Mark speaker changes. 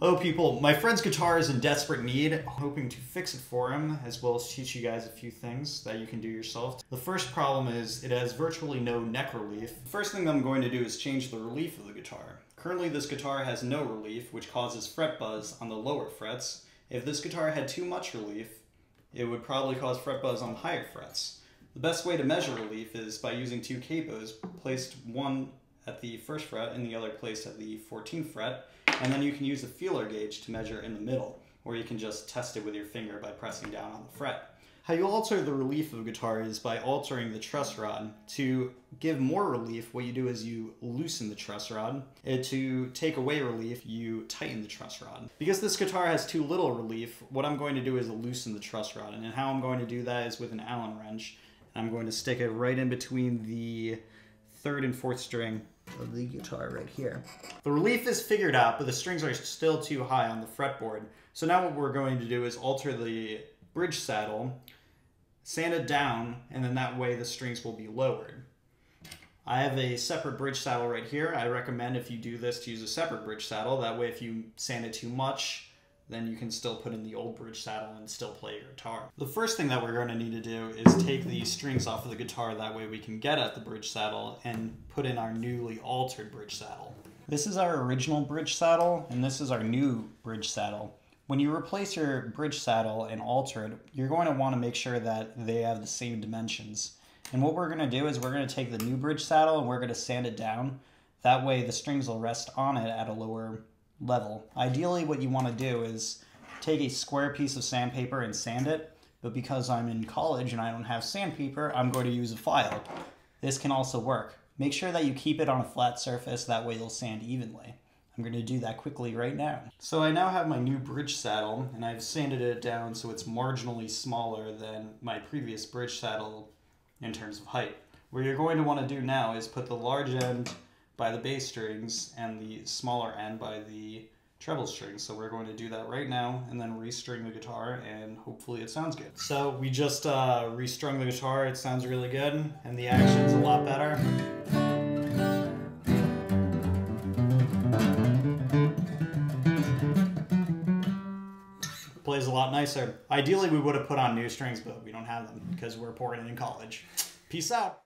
Speaker 1: Hello people, my friend's guitar is in desperate need. I'm hoping to fix it for him, as well as teach you guys a few things that you can do yourself. The first problem is it has virtually no neck relief. The first thing I'm going to do is change the relief of the guitar. Currently this guitar has no relief, which causes fret buzz on the lower frets. If this guitar had too much relief, it would probably cause fret buzz on the higher frets. The best way to measure relief is by using two capos, placed one at the first fret and the other placed at the 14th fret, and then you can use a feeler gauge to measure in the middle, or you can just test it with your finger by pressing down on the fret. How you alter the relief of a guitar is by altering the truss rod. To give more relief, what you do is you loosen the truss rod. To take away relief, you tighten the truss rod. Because this guitar has too little relief, what I'm going to do is loosen the truss rod, and how I'm going to do that is with an Allen wrench. I'm going to stick it right in between the 3rd and 4th string of the guitar right here. The relief is figured out, but the strings are still too high on the fretboard. So now what we're going to do is alter the bridge saddle, sand it down, and then that way the strings will be lowered. I have a separate bridge saddle right here. I recommend if you do this to use a separate bridge saddle. That way if you sand it too much, then you can still put in the old bridge saddle and still play your guitar. The first thing that we're going to need to do is take the strings off of the guitar, that way we can get at the bridge saddle and put in our newly altered bridge saddle. This is our original bridge saddle, and this is our new bridge saddle. When you replace your bridge saddle and alter it, you're going to want to make sure that they have the same dimensions. And what we're going to do is we're going to take the new bridge saddle and we're going to sand it down. That way the strings will rest on it at a lower level. Ideally what you want to do is take a square piece of sandpaper and sand it, but because I'm in college and I don't have sandpaper, I'm going to use a file. This can also work. Make sure that you keep it on a flat surface, that way you'll sand evenly. I'm going to do that quickly right now. So I now have my new bridge saddle, and I've sanded it down so it's marginally smaller than my previous bridge saddle in terms of height. What you're going to want to do now is put the large end by the bass strings and the smaller end by the treble strings. So we're going to do that right now and then restring the guitar, and hopefully it sounds good. So we just restrung the guitar. It sounds really good and the action's a lot better. It plays a lot nicer. Ideally we would have put on new strings, but we don't have them because we're pouring it in college. Peace out.